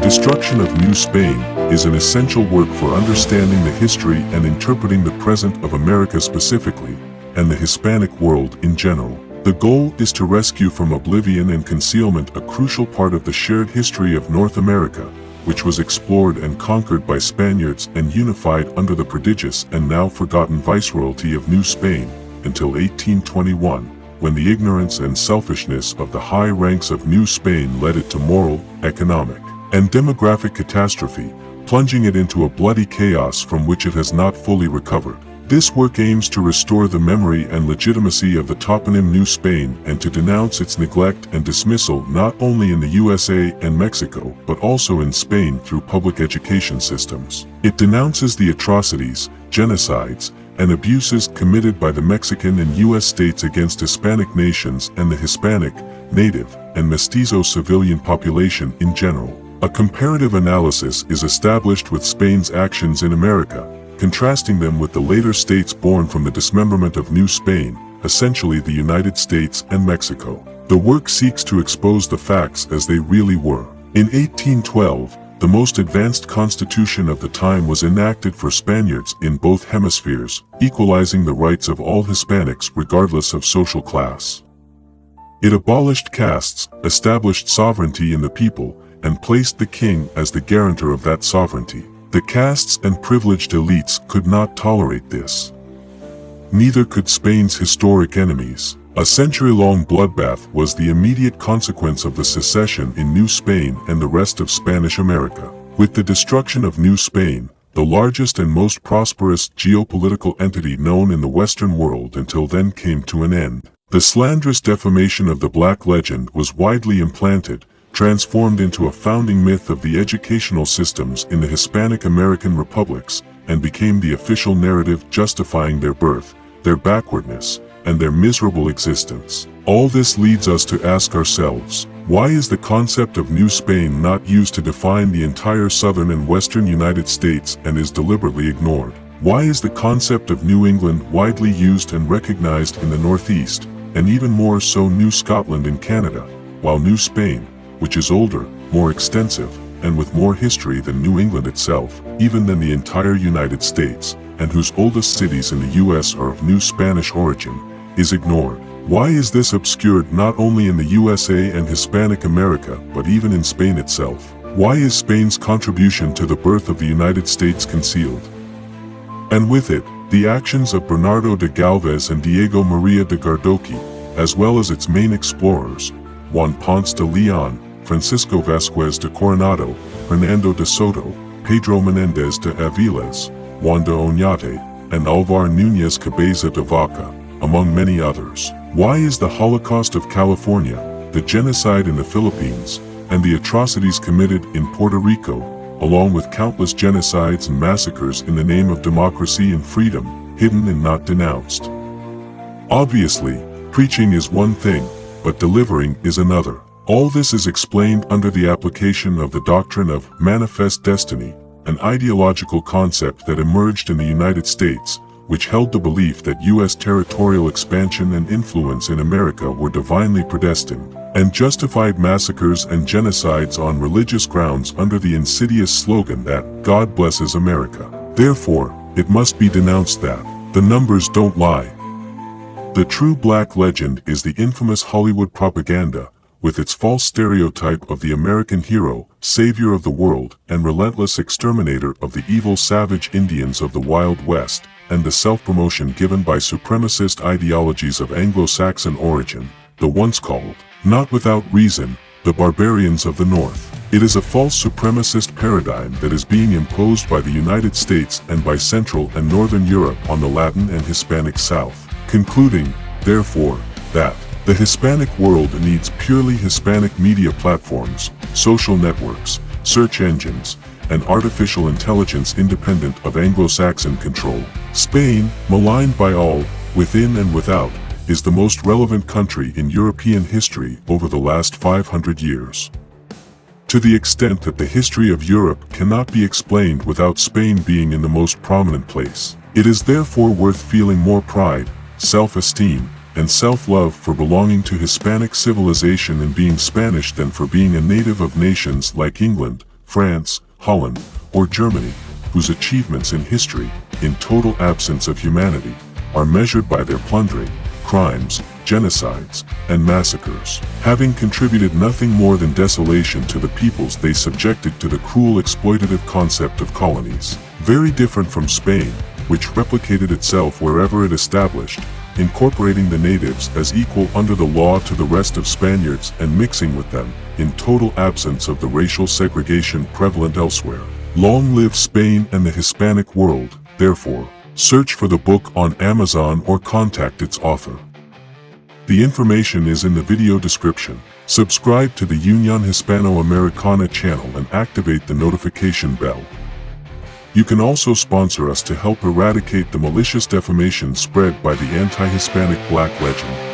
Destruction of New Spain is an essential work for understanding the history and interpreting the present of America specifically, and the Hispanic world in general. The goal is to rescue from oblivion and concealment a crucial part of the shared history of North America, which was explored and conquered by Spaniards and unified under the prodigious and now forgotten viceroyalty of New Spain, until 1821, when the ignorance and selfishness of the high ranks of New Spain led it to moral, economic, and demographic catastrophe, plunging it into a bloody chaos from which it has not fully recovered. This work aims to restore the memory and legitimacy of the toponym New Spain and to denounce its neglect and dismissal not only in the USA and Mexico but also in Spain through public education systems. It denounces the atrocities, genocides, and abuses committed by the Mexican and U.S. states against Hispanic nations and the Hispanic, Native, and Mestizo civilian population in general. A comparative analysis is established with Spain's actions in America, contrasting them with the later states born from the dismemberment of New Spain, essentially the United States and Mexico. The work seeks to expose the facts as they really were. In 1812, the most advanced constitution of the time was enacted for Spaniards in both hemispheres, equalizing the rights of all Hispanics regardless of social class. It abolished castes, established sovereignty in the people, and placed the king as the guarantor of that sovereignty. The castes and privileged elites could not tolerate this. Neither could Spain's historic enemies. A century-long bloodbath was the immediate consequence of the secession in New Spain and the rest of Spanish America. With the destruction of New Spain, the largest and most prosperous geopolitical entity known in the Western world until then came to an end. The slanderous defamation of the Black legend was widely implanted, transformed into a founding myth of the educational systems in the Hispanic American republics, and became the official narrative justifying their birth, their backwardness, and their miserable existence. All this leads us to ask ourselves, why is the concept of New Spain not used to define the entire southern and western United States and is deliberately ignored? Why is the concept of New England widely used and recognized in the Northeast, and even more so New Scotland in Canada, while New Spain, which is older, more extensive, and with more history than New England itself, even than the entire United States, and whose oldest cities in the US are of New Spanish origin, is ignored? Why is this obscured not only in the USA and Hispanic America but even in Spain itself? Why is Spain's contribution to the birth of the United States concealed? And with it, the actions of Bernardo de Galvez and Diego Maria de Gardoqui, as well as its main explorers, Juan Ponce de Leon, Francisco Vasquez de Coronado, Hernando de Soto, Pedro Menendez de Aviles, Juan de Oñate, and Alvar Núñez Cabeza de Vaca, among many others. Why is the Holocaust of California, the genocide in the Philippines, and the atrocities committed in Puerto Rico, along with countless genocides and massacres in the name of democracy and freedom, hidden and not denounced? Obviously, preaching is one thing, but delivering is another. All this is explained under the application of the doctrine of manifest destiny, an ideological concept that emerged in the United States, which held the belief that U.S. territorial expansion and influence in America were divinely predestined, and justified massacres and genocides on religious grounds under the insidious slogan that God blesses America. Therefore, it must be denounced that the numbers don't lie. The true Black legend is the infamous Hollywood propaganda, with its false stereotype of the American hero, savior of the world, and relentless exterminator of the evil savage Indians of the Wild West, and the self-promotion given by supremacist ideologies of Anglo-Saxon origin, the once called, not without reason, the barbarians of the North. It is a false supremacist paradigm that is being imposed by the United States and by Central and Northern Europe on the Latin and Hispanic South, concluding, therefore, that the Hispanic world needs purely Hispanic media platforms, social networks, search engines, and artificial intelligence independent of Anglo-Saxon control. Spain, maligned by all, within and without, is the most relevant country in European history over the last 500 years. To the extent that the history of Europe cannot be explained without Spain being in the most prominent place, it is therefore worth feeling more pride, self-esteem, and self-love for belonging to Hispanic civilization and being Spanish than for being a native of nations like England, France, Holland, or Germany, whose achievements in history, in total absence of humanity, are measured by their plundering, crimes, genocides, and massacres, having contributed nothing more than desolation to the peoples they subjected to the cruel exploitative concept of colonies. Very different from Spain, which replicated itself wherever it established, incorporating the natives as equal under the law to the rest of Spaniards and mixing with them, in total absence of the racial segregation prevalent elsewhere. Long live Spain and the Hispanic world, therefore. Search for the book on Amazon or contact its author. The information is in the video description. Subscribe to the Unión Hispano-Americana channel and activate the notification bell. You can also sponsor us to help eradicate the malicious defamation spread by the anti-Hispanic Black legend.